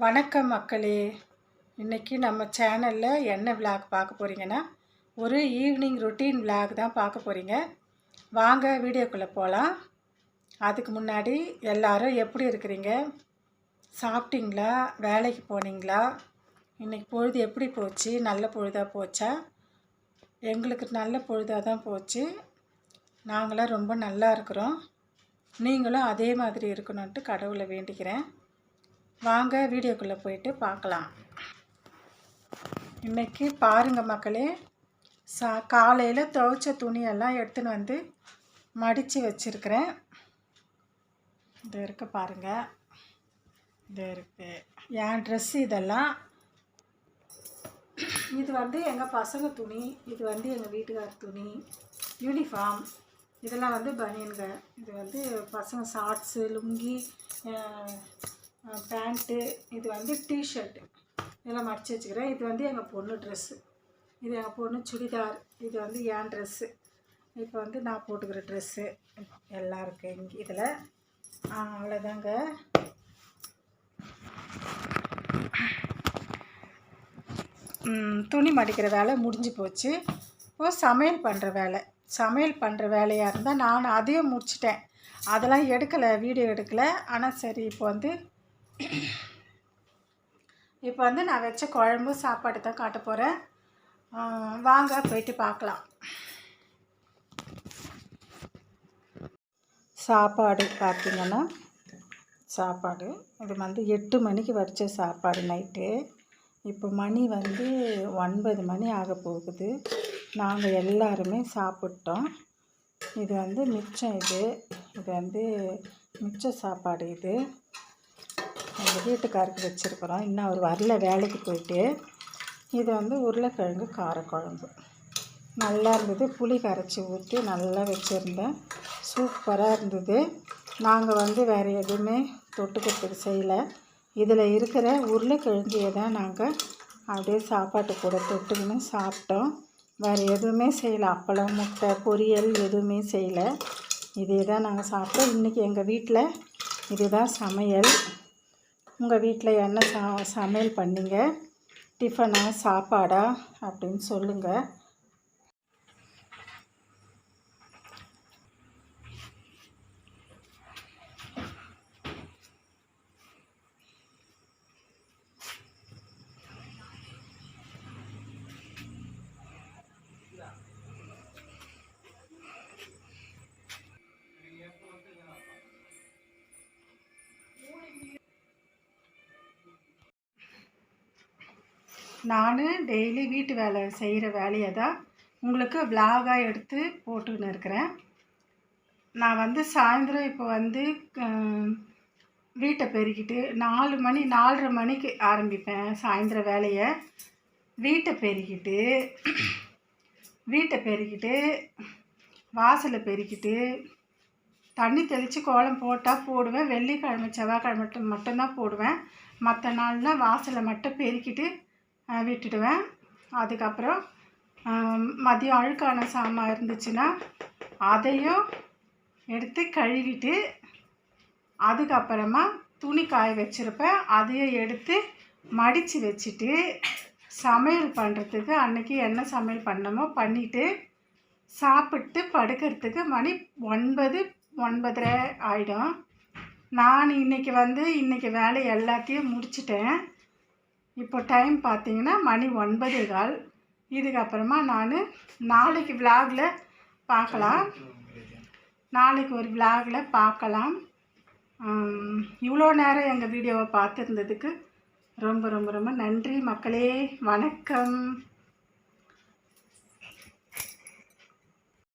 வணக்கம் மக்களே. இன்றைக்கி நம்ம சேனலில் என்ன விளாக் பார்க்க போகிறீங்கன்னா, ஒரு ஈவினிங் ரொட்டீன் விளாக் தான் பார்க்க போகிறீங்க. வாங்க வீடியோக்குள்ளே போகலாம். அதுக்கு முன்னாடி எல்லோரும் எப்படி இருக்கிறீங்க? சாப்பிட்டீங்களா? வேலைக்கு போனீங்களா? இன்றைக்கி பொழுது எப்படி போச்சு? நல்ல பொழுதாக போச்சா? எங்களுக்கு நல்ல பொழுதாக தான் போச்சு. நாங்களாம் ரொம்ப நல்லா இருக்கிறோம். நீங்களும் அதே மாதிரி இருக்கணுன்ட்டு கடவுளை வேண்டிக்கிறேன். வாங்க வீடியோக்குள்ளே போயிட்டு பார்க்கலாம். இன்றைக்கி பாருங்கள் மக்களே, காலையில் துவைச்ச துணியெல்லாம் எடுத்துன்னு வந்து மடித்து வச்சுருக்கிறேன். இது இருக்க பாருங்கள், இது இருக்குது என் ட்ரெஸ்ஸு. இதெல்லாம் இது வந்து எங்கள் பசங்க துணி, இது வந்து எங்கள் வீட்டுக்கார துணி, யூனிஃபார்ம். இதெல்லாம் வந்து பனியன்க. இது வந்து பசங்க ஷார்ட்ஸு, லுங்கி, பேண்ட்டு. இது வந்து டிஷர்ட்டு. இதெல்லாம் மடித்து வச்சுக்கிறேன். இது வந்து எங்கள் பொண்ணு ட்ரெஸ்ஸு. இது எங்கள் பொண்ணு சுடிதார். இது வந்து என் ட்ரெஸ்ஸு. இப்போ வந்து நான் போட்டுக்கிற ட்ரெஸ்ஸு எல்லாம் இருக்குது இங்கே இதில். அவ்வளோதாங்க. துணி மடிக்கிற வேலை முடிஞ்சு போச்சு. இப்போது சமையல் பண்ணுற வேலையாக இருந்தால் நான் அதையும் முடிச்சிட்டேன். அதெல்லாம் எடுக்கலை, வீடியோ எடுக்கலை. ஆனால் சரி, இப்போ வந்து நான் வச்ச குழம்பு சாப்பாடு தான் காட்ட போகிறேன். வாங்க போயிட்டு பார்க்கலாம். சாப்பாடு பார்த்திங்கன்னா, சாப்பாடு இது வந்து 8 மணிக்கு வச்ச சாப்பாடு நைட்டு. இப்போ மணி வந்து 9 மணி ஆக போகுது. நாங்கள் எல்லாருமே சாப்பிட்டோம். இது வந்து மிச்சம். இது வந்து மிச்ச சாப்பாடு. இது எங்கள் வீட்டுக்காருக்கு வச்சுருக்குறோம். இன்னும் அவர் வரல, வேலைக்கு போயிட்டு. இது வந்து உருளைக்கிழங்கு காரக்குழம்பு நல்லா இருந்தது. புளி கரைச்சி ஊற்றி நல்லா வச்சுருந்தேன். சூப்பராக இருந்தது. நாங்கள் வந்து வேறு எதுவுமே தொட்டுக்கிறதுக்கு செய்யலை. இதில் இருக்கிற உருளைக்கிழங்கையை தான் நாங்கள் அப்படியே சாப்பாட்டு கூட தொட்டுக்கின்னு சாப்பிட்டோம். வேறு எதுவுமே செய்யலை. அப்பளம், முட்டை, பொரியல் எதுவுமே செய்யலை. இதே தான் நாங்கள் சாப்பிட்டோம். இன்றைக்கி எங்கள் வீட்டில் இதுதான் சமையல். உங்கள் வீட்டில் என்ன சமையல் பண்ணிங்க? டிஃபனா, சாப்பாடா அப்படின்னு சொல்லுங்கள். நான் டெய்லி வீட்டு வேலை செய்கிற வேலையை தான் உங்களுக்கு விலாகாக எடுத்து போட்டுக்கின்னு இருக்கிறேன். நான் வந்து சாயந்தரம் இப்போ வந்து வீட்டை பெருக்கிட்டு 4:30 மணிக்கு ஆரம்பிப்பேன் சாயந்தரம் வேலையை. வீட்டை பெருக்கிட்டு வாசலை பெருக்கிட்டு தண்ணி தெளித்து கோலம் போட்டால் போடுவேன். வெள்ளிக்கிழமை, செவ்வாய்க்கிழமை மட்டும்தான் போடுவேன். மற்ற நாள்னால் வாசலை மட்டும் பெருக்கிட்டு விட்டுடுவேன். அதுக்கப்புறம் மதியம் அழுக்கான சாமான் இருந்துச்சுன்னா அதையும் எடுத்து கழுவிட்டு, அதுக்கப்புறமா துணி காய வச்சுருப்பேன். அதையும் எடுத்து மடித்து வச்சுட்டு, சமையல் பண்ணுறதுக்கு அன்றைக்கி என்ன சமையல் பண்ணமோ பண்ணிவிட்டு சாப்பிட்டு படுக்கிறதுக்கு மணி 9-9:30 ஆகிடும். நான் இன்றைக்கி வேலை எல்லாத்தையும் முடிச்சிட்டேன். இப்போ டைம் பார்த்திங்கன்னா மணி 9:15. இதுக்கப்புறமா நான் நாளைக்கு விலாகில் பார்க்கலாம். நாளைக்கு ஒரு விலாகில் பார்க்கலாம். இவ்வளோ நேரம் எங்கள் வீடியோவை பார்த்துருந்ததுக்கு ரொம்ப ரொம்ப ரொம்ப நன்றி மக்களே. வணக்கம்.